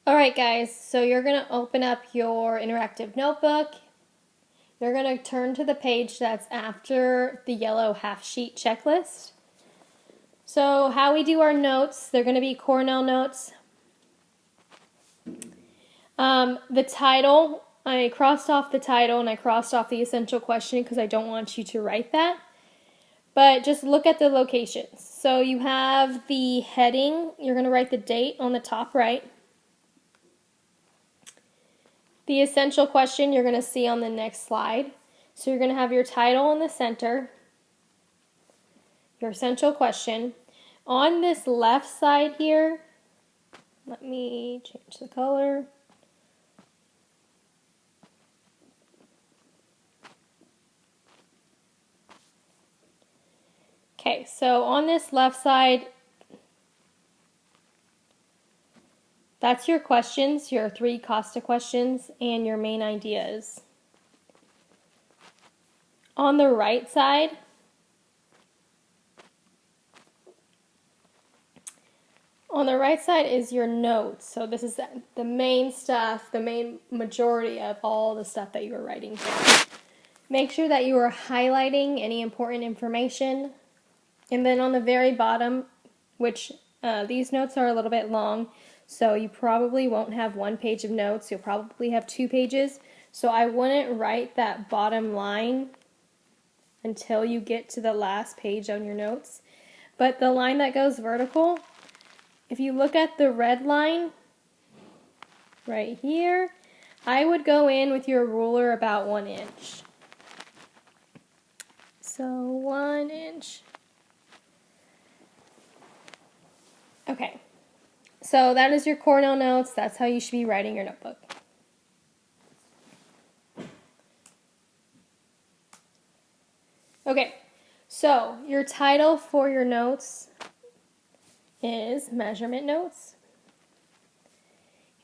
Alright guys, so you're going to open up your interactive notebook. You're going to turn to the page that's after the yellow half sheet checklist. So how we do our notes, they're going to be Cornell notes. The title, I crossed off the title and I crossed off the essential question because I don't want you to write that. But just look at the locations. So you have the heading, you're going to write the date on the top right. The essential question you're going to see on the next slide. So you're going to have your title in the center, your essential question. On this left side here, let me change the color. Okay, so on this left side, that's your questions, your 3 COSTA questions, and your main ideas. On the right side, is your notes. So this is the main stuff, the main majority of all the stuff that you are writing down. Make sure that you are highlighting any important information. And then on the very bottom, which these notes are a little bit long, so you probably won't have 1 page of notes. You'll probably have 2 pages. So I wouldn't write that bottom line until you get to the last page on your notes. But the line that goes vertical, if you look at the red line right here, I would go in with your ruler about 1 inch. So 1 inch. Okay, so that is your Cornell notes. That's how you should be writing your notebook. Okay, so your title for your notes is measurement notes.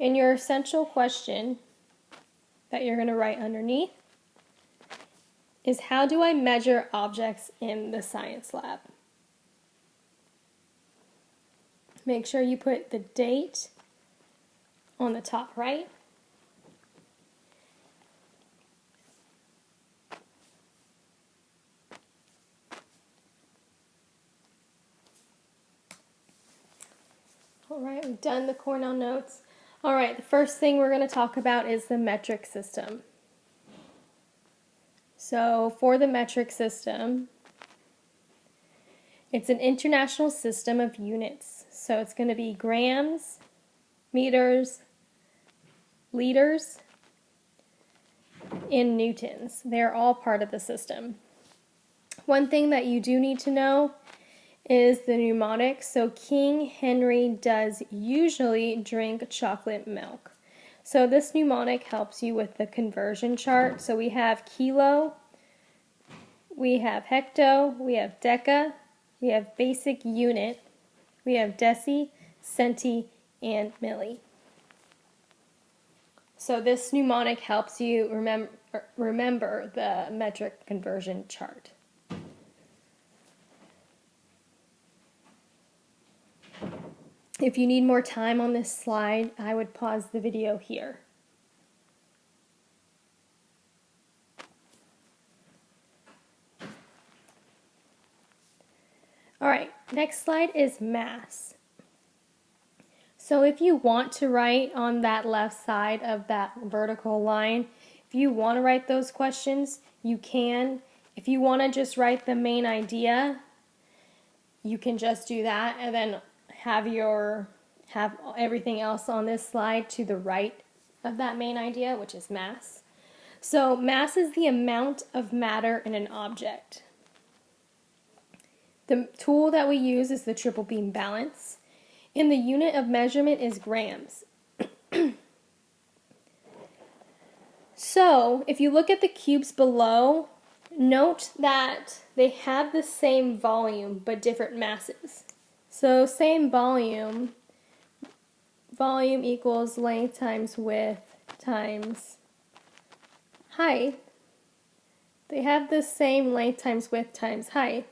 And your essential question that you're going to write underneath is, how do I measure objects in the science lab? Make sure you put the date on the top right. Alright, we've done the Cornell notes. Alright, the first thing we're going to talk about is the metric system. So for the metric system, it's an international system of units. So it's going to be grams, meters, liters, and newtons. They're all part of the system. One thing that you do need to know is the mnemonic. So King Henry does usually drink chocolate milk. So this mnemonic helps you with the conversion chart. So we have kilo, we have hecto, we have deca, we have basic unit, we have deci, centi, and milli. So this mnemonic helps you remember the metric conversion chart. If you need more time on this slide, I would pause the video here. Alright, next slide is mass. So if you want to write on that left side of that vertical line, if you want to write those questions, you can. If you want to just write the main idea, you can just do that and then have everything else on this slide to the right of that main idea, which is mass. So mass is the amount of matter in an object. The tool that we use is the triple beam balance, and the unit of measurement is grams. So if you look at the cubes below, note that they have the same volume but different masses. So same volume equals length times width times height. They have the same length times width times height,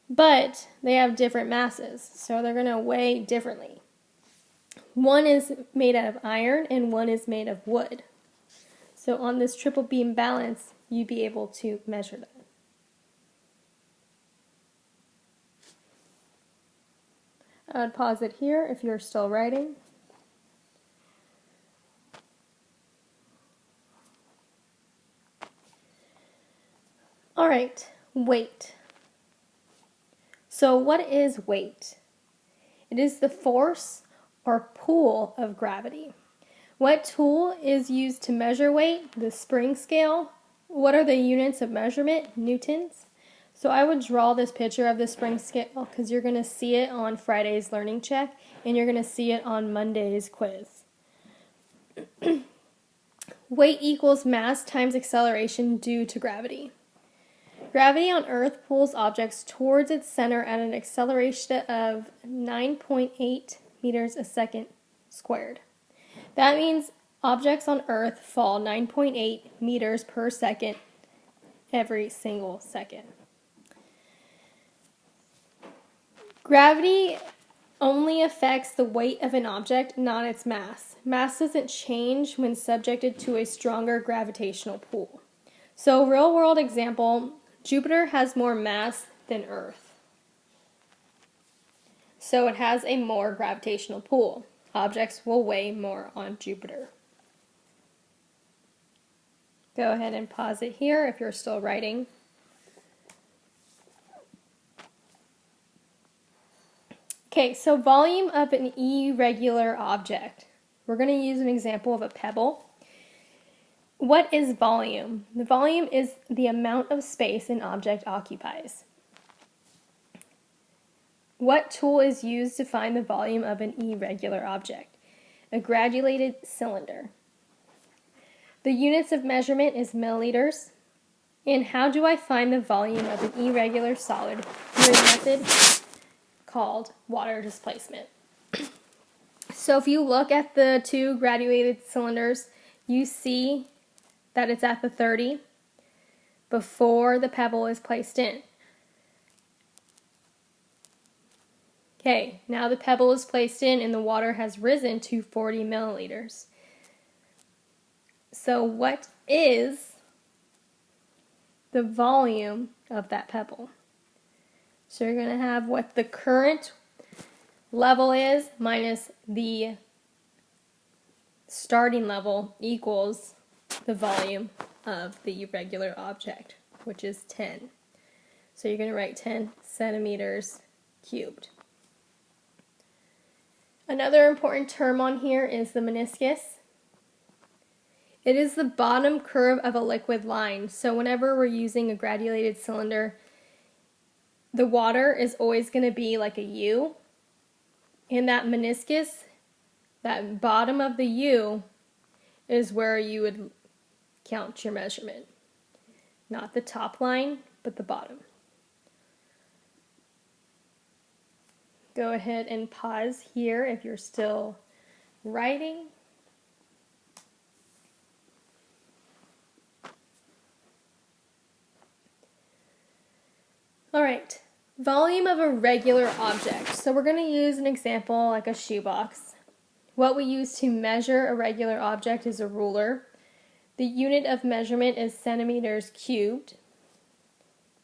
but they have different masses, so they're going to weigh differently. One is made out of iron and one is made of wood. So on this triple beam balance, you'd be able to measure that. I'd pause it here if you're still writing. All right, weight. So what is weight? It is the force or pull of gravity. What tool is used to measure weight? The spring scale. What are the units of measurement? Newtons. So I would draw this picture of the spring scale because you're going to see it on Friday's learning check and you're going to see it on Monday's quiz. Weight equals mass times acceleration due to gravity. Gravity on Earth pulls objects towards its center at an acceleration of 9.8 meters a second squared. That means objects on Earth fall 9.8 meters per second every single second. Gravity only affects the weight of an object, not its mass. Mass doesn't change when subjected to a stronger gravitational pull. So, real world example, Jupiter has more mass than Earth. So it has a more gravitational pull. Objects will weigh more on Jupiter. Go ahead and pause it here if you're still writing. Okay, so volume of an irregular object. We're going to use an example of a pebble. What is volume? The volume is the amount of space an object occupies. What tool is used to find the volume of an irregular object? A graduated cylinder. The units of measurement is milliliters. And how do I find the volume of an irregular solid through a method called water displacement? So if you look at the two graduated cylinders, you see that it's at the 30 before the pebble is placed in. Okay, now the pebble is placed in and the water has risen to 40 milliliters. So what is the volume of that pebble? So you're going to have what the current level is minus the starting level equals the volume of the irregular object, which is 10. So you're going to write 10 centimeters cubed. Another important term on here is the meniscus. It is the bottom curve of a liquid line. So whenever we're using a granulated cylinder, the water is always going to be like a U. And that meniscus, that bottom of the U, is where you would count your measurement. Not the top line, but the bottom. Go ahead and pause here if you're still writing. All right, volume of a regular object. So we're going to use an example like a shoebox. What we use to measure a regular object is a ruler. The unit of measurement is centimeters cubed.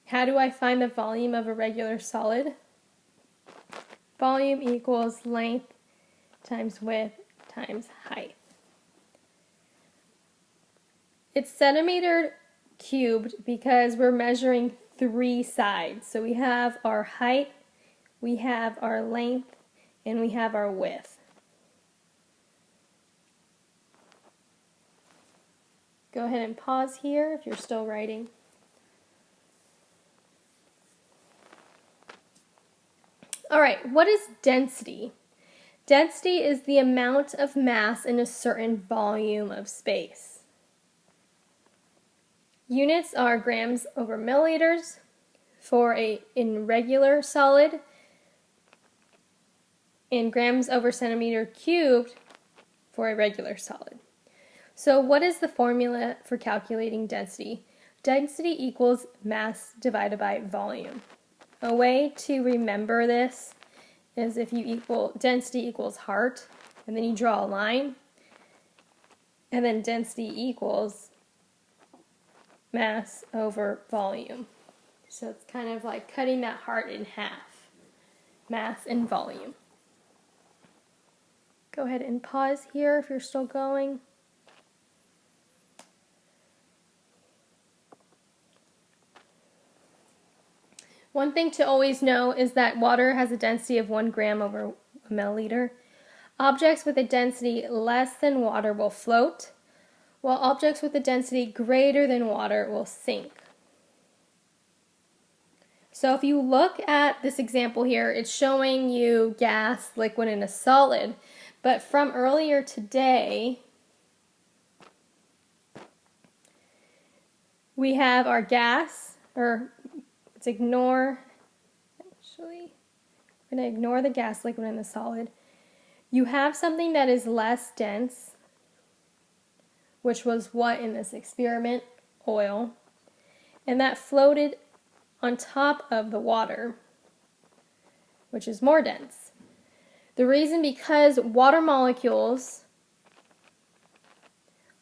How do I find the volume of a regular solid? Volume equals length times width times height. It's centimeter cubed because we're measuring 3 sides. So we have our height, we have our length, and we have our width. Go ahead and pause here if you're still writing. All right, what is density? Density is the amount of mass in a certain volume of space. Units are grams over milliliters for an irregular solid and grams over centimeter cubed for a regular solid. So what is the formula for calculating density? Density equals mass divided by volume. A way to remember this is if you equal density equals heart, and then you draw a line, and then density equals mass over volume. So it's kind of like cutting that heart in half, mass and volume. Go ahead and pause here if you're still going. One thing to always know is that water has a density of 1 gram over a milliliter. Objects with a density less than water will float, while objects with a density greater than water will sink. So if you look at this example here, it's showing you gas, liquid, and a solid. But from earlier today, we have our gas, or let's ignore, actually, we're going to ignore the gas, liquid, and the solid. You have something that is less dense, which was what in this experiment? Oil. And that floated on top of the water, which is more dense. The reason because water molecules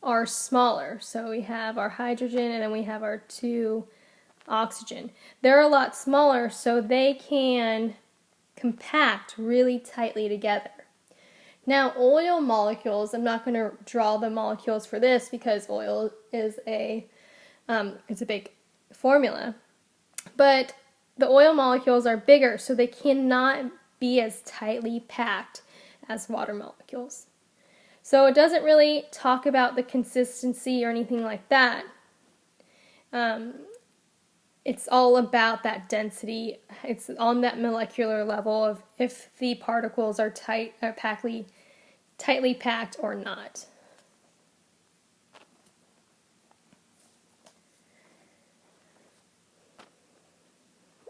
are smaller. So we have our hydrogen and then we have our 2 oxygen. They're a lot smaller, so they can compact really tightly together. Now oil molecules, I'm not going to draw the molecules for this because oil is it's a big formula. But the oil molecules are bigger, so they cannot be as tightly packed as water molecules. So it doesn't really talk about the consistency or anything like that. It's all about that density. It's on that molecular level of if the particles are tightly packed or not.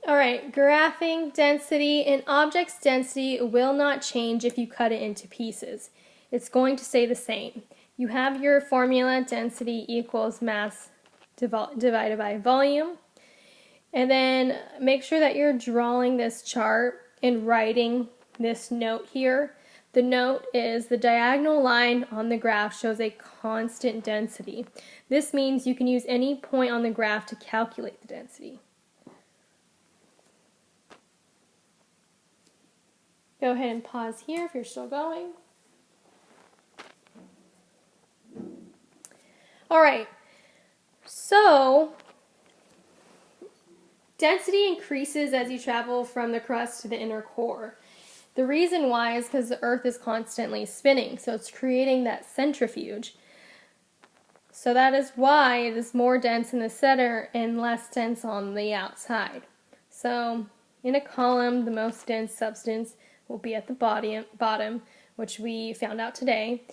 Alright, graphing density. An object's density will not change if you cut it into pieces. It's going to stay the same. You have your formula, density equals mass divided by volume. And then make sure that you're drawing this chart and writing this note here. The note is the diagonal line on the graph shows a constant density. This means you can use any point on the graph to calculate the density. Go ahead and pause here if you're still going. All right, so density increases as you travel from the crust to the inner core. The reason why is because the Earth is constantly spinning, so it's creating that centrifuge. So that is why it is more dense in the center and less dense on the outside. So in a column, the most dense substance will be at the bottom, which we found out today.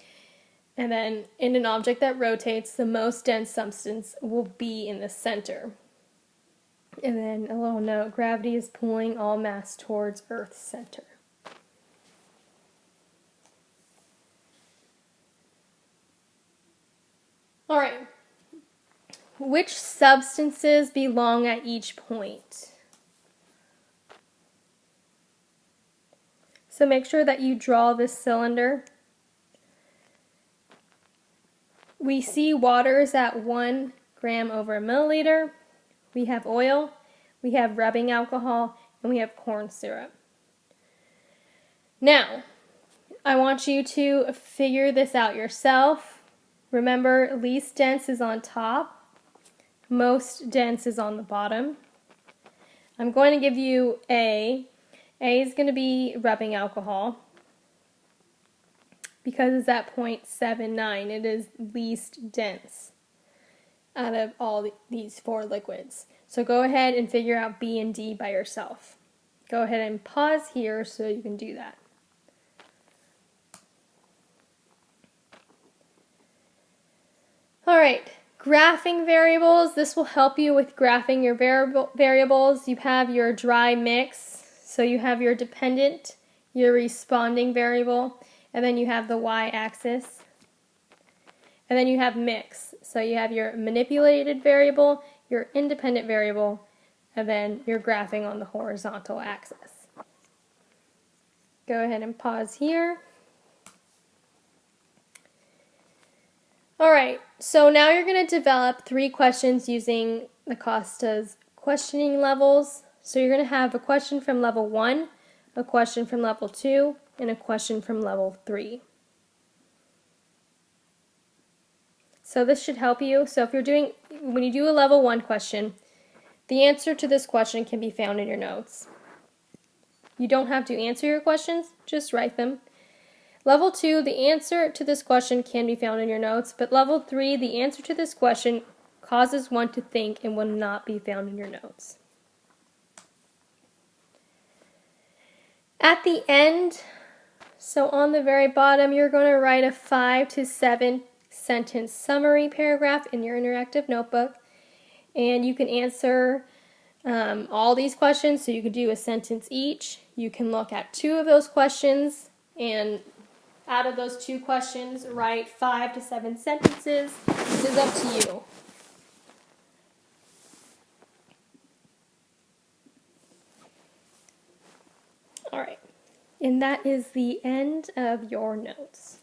And then in an object that rotates, the most dense substance will be in the center. And then a little note, gravity is pulling all mass towards Earth's center. All right, which substances belong at each point? So make sure that you draw this cylinder. We see water is at 1 gram over a milliliter. We have oil, we have rubbing alcohol, and we have corn syrup. Now, I want you to figure this out yourself. Remember, least dense is on top, most dense is on the bottom. I'm going to give you A. A is going to be rubbing alcohol because it's at 0.79. It is least dense out of all these 4 liquids. So go ahead and figure out B and D by yourself. Go ahead and pause here so you can do that. All right, graphing variables. This will help you with graphing your variables. You have your dry mix. So you have your dependent, your responding variable, and then you have the y-axis. And then you have mix. So you have your manipulated variable, your independent variable, and then your graphing on the horizontal axis. Go ahead and pause here. All right, so now you're going to develop 3 questions using the Costa's questioning levels. So you're going to have a question from level 1, a question from level 2, and a question from level 3. So this should help you. So if you're doing, when you do a level 1 question, the answer to this question can be found in your notes. You don't have to answer your questions, just write them. Level 2, the answer to this question can be found in your notes, but level 3, the answer to this question causes one to think and will not be found in your notes. At the end, so on the very bottom, you're going to write a 5 to 7 sentence summary paragraph in your interactive notebook, and you can answer all these questions, so you could do a sentence each. You can look at 2 of those questions, and out of those 2 questions, write 5 to 7 sentences. This is up to you. All right, and that is the end of your notes.